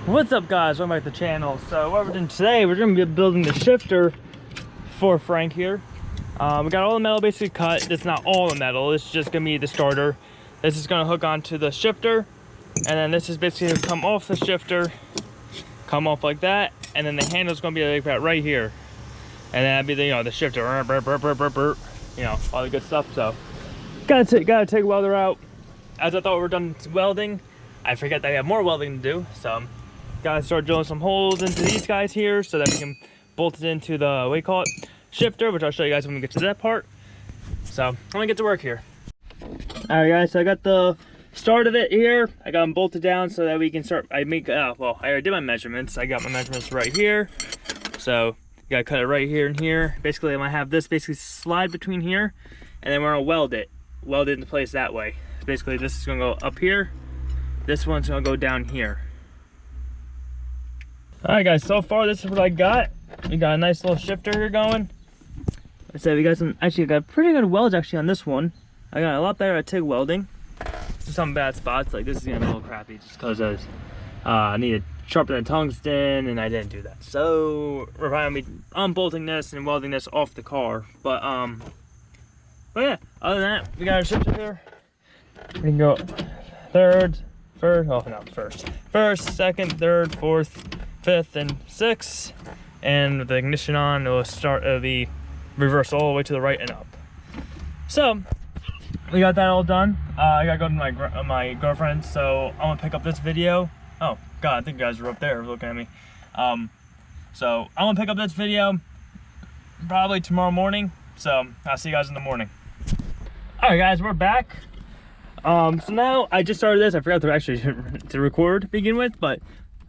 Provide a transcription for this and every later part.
What's up, guys? Welcome back to the channel. So what we're doing today, we're going to be building the shifter for Frank here. We got all the metal basically cut. It's not all the metal, it's just going to be the starter. This is going to hook onto the shifter, and then this is basically going to come off the shifter, come off like that, and then the handle's going to be like that right here. And then that'd be the, the shifter, all the good stuff. So gotta take a welder out. As I thought we were done welding, I forget that I have more welding to do, so gotta start drilling some holes into these guys here so that we can bolt it into the, what do you call it, shifter, which I'll show you guys when we get to that part. So I'm gonna get to work here. All right, guys, so I got the start of it here. I got them bolted down so that we can start. I already did my measurements. I got my measurements right here. So you gotta cut it right here and here. Basically, I'm gonna have this basically slide between here, and then we're gonna weld it into place that way. Basically, this is gonna go up here. This one's gonna go down here. All right, guys, so far this is what I got. We got a nice little shifter here going. Like I said, we got I got pretty good welds actually on this one. I got a lot better at TIG welding. Just some bad spots, like this is gonna be a little crappy just because I needed sharpen the tungsten and I didn't do that. So we're probably gonna be unbolting this and welding this off the car. But yeah, other than that, we got our shifter here. We can go first, second, third, fourth, fifth, and sixth. And with the ignition on, it'll be reverse all the way to the right and up. So we got that all done. I gotta go to my girlfriend, so I'm gonna pick up this video. Oh god, I think you guys are up there looking at me. So I'm gonna pick up this video probably tomorrow morning. So I'll see you guys in the morning. All right, guys, we're back. So now I just started this. I forgot to actually to record to begin with, but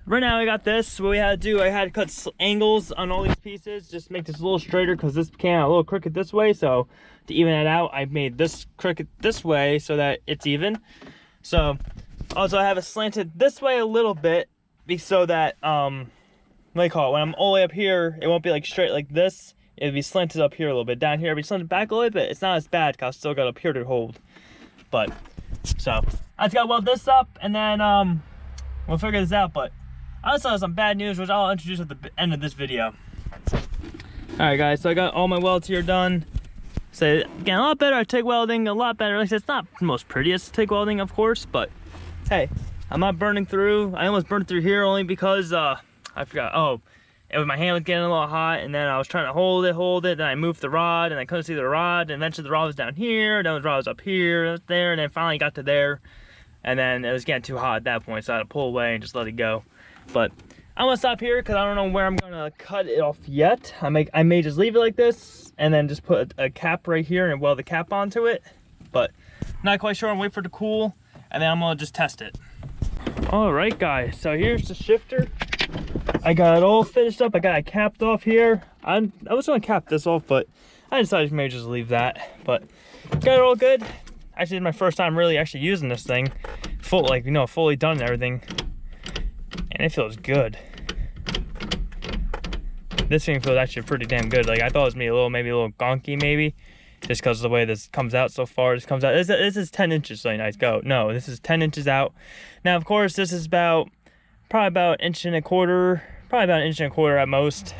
right now I got this. What we had to do, I had to cut angles on all these pieces, just make this a little straighter because this came out a little crooked this way. So to even it out, I made this crooked this way so that it's even. So also I have it slanted this way a little bit so that what do you call it? When I'm all the way up here, it won't be like straight like this. It'll be slanted up here a little bit. Down here, it'll be slanted back a little bit. It's not as bad because I still got up here to hold. But so I just gotta weld this up and then we'll figure this out. But I also have some bad news, which I'll introduce at the end of this video. All right, guys, so I got all my welds here done. So again, a lot better at TIG welding, a lot better. Like I said, it's not the most prettiest TIG welding, of course, but hey, I'm not burning through. I almost burned through here only because I forgot. My hand was getting a little hot, and then I was trying to hold it, then I moved the rod, and I couldn't see the rod, and eventually the rod was down here, then the rod was up here, there, and then finally got to there, and then it was getting too hot at that point, so I had to pull away and just let it go. But I'm gonna stop here because I don't know where I'm gonna cut it off yet. I may just leave it like this, and then just put a cap right here and weld the cap onto it, but not quite sure. I'm waiting for it to cool, and then I'm gonna just test it. All right, guys, so here's the shifter. I got it all finished up. I got it capped off here. I was gonna cap this off, but I decided maybe just leave that. But got it all good. Actually, it's my first time really actually using this thing, fully done and everything, and it feels good. This thing feels actually pretty damn good. Like I thought it was maybe a little gonky, just because of the way this comes out so far. This comes out. This is 10 inches, so nice. Go. No, this is 10 inches out. Now, of course, this is probably about an inch and a quarter at most.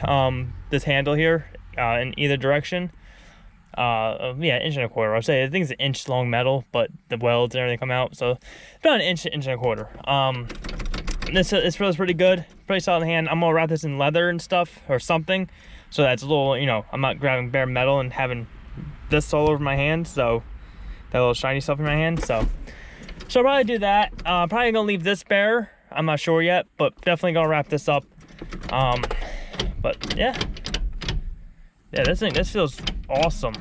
This handle here in either direction. Yeah, inch and a quarter. I'll say I think it's an inch long metal, but the welds and everything come out, so about an inch and a quarter. This feels pretty good, pretty solid in the hand. I'm gonna wrap this in leather and stuff or something, so that's a little, I'm not grabbing bare metal and having this all over my hand, so that little shiny stuff in my hand. So I'll probably do that. Probably gonna leave this bare. I'm not sure yet, but definitely gonna wrap this up. But yeah, this feels awesome.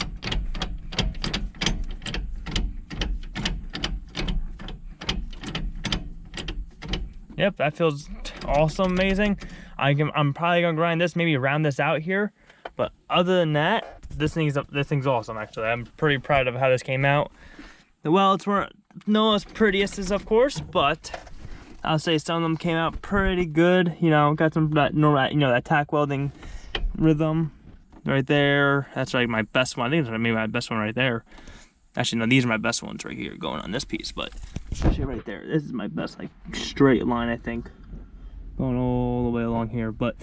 Yep, that feels awesome, amazing. I'm probably gonna grind this, maybe round this out here. But other than that, this thing's awesome. Actually, I'm pretty proud of how this came out. The welds weren't as prettiest as, of course, but I'll say some of them came out pretty good. Got some that tack welding rhythm right there. That's like my best one. I think it's maybe my best one right there. Actually, no, these are my best ones right here going on this piece, but actually right there, this is my best, like, straight line, I think. going all the way along here. But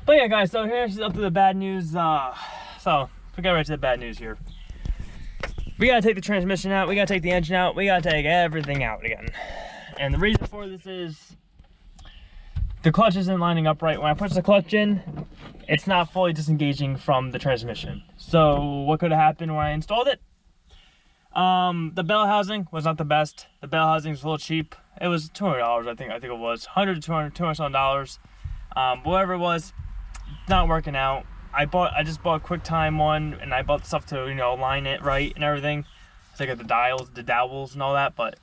yeah, guys, so here's up to the bad news. So we got right to the bad news here. We gotta take the transmission out, we gotta take the engine out, we gotta take everything out again. And the reason for this is the clutch isn't lining up right. When I push the clutch in, it's not fully disengaging from the transmission. So what could have happened when I installed it? The bell housing was not the best. The bell housing was a little cheap. It was $200, I think it was $100 to $200 some dollars. Whatever it was, not working out. I just bought a QuickTime one, and I bought stuff to, you know, line it right and everything. So I got the dials, the dowels and all that, but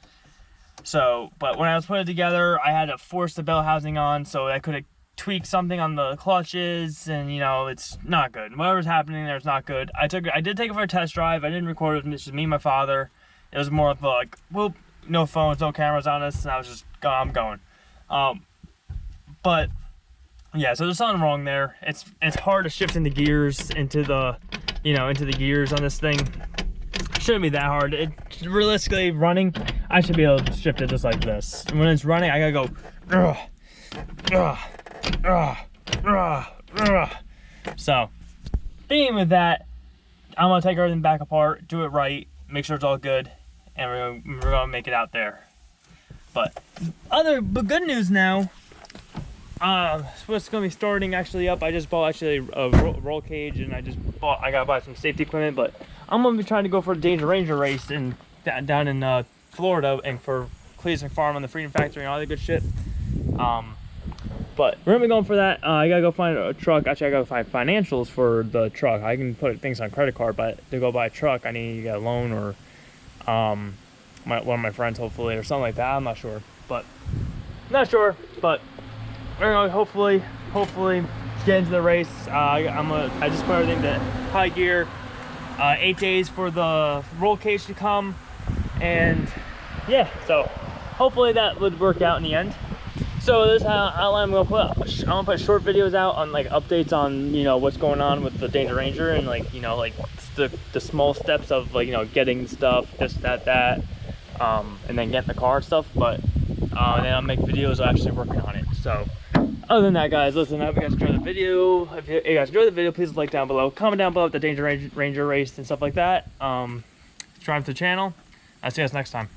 when I was putting it together, I had to force the bell housing on, so I could have tweaked something on the clutches, and you know, it's not good. Whatever's happening there is not good. I did take it for a test drive. I didn't record it. It's just me and my father. It was more of like, whoop, no phones, no cameras on us, and I was just, I'm going. But yeah, so there's something wrong there. It's hard to shift into gears, into the gears on this thing. Shouldn't be that hard. It realistically running, I should be able to shift it just like this. And when it's running, I gotta go. So, being with that, I'm gonna take everything back apart, do it right, make sure it's all good, and we're gonna make it out there. But good news now. What's gonna be starting actually up? I just bought actually a roll cage, and I gotta buy some safety equipment. But I'm gonna be trying to go for a Danger Ranger race down in Florida, and for Cleveland Farm on the Freedom Factory and all that good shit. But we're gonna be going for that. I gotta go find a truck. Actually, I gotta find financials for the truck. I can put things on credit card, but to go buy a truck, I need to get a loan or one of my friends, hopefully, or something like that. I'm not sure, but we're gonna hopefully get into the race. I just put everything to high gear. 8 days for the roll cage to come, and yeah, so hopefully that would work out in the end. So this is how I'm gonna put short videos out on like updates on, you know, what's going on with the Danger Ranger, and like, you know, like the small steps of, like, you know, getting stuff, this, that, and then getting the car and stuff. But then I'll make videos of actually working on it. So other than that, guys, listen, I hope you guys enjoyed the video. If you guys enjoyed the video, please like down below, comment down below the Danger Ranger race and stuff like that. Subscribe to the channel. I'll see you guys next time.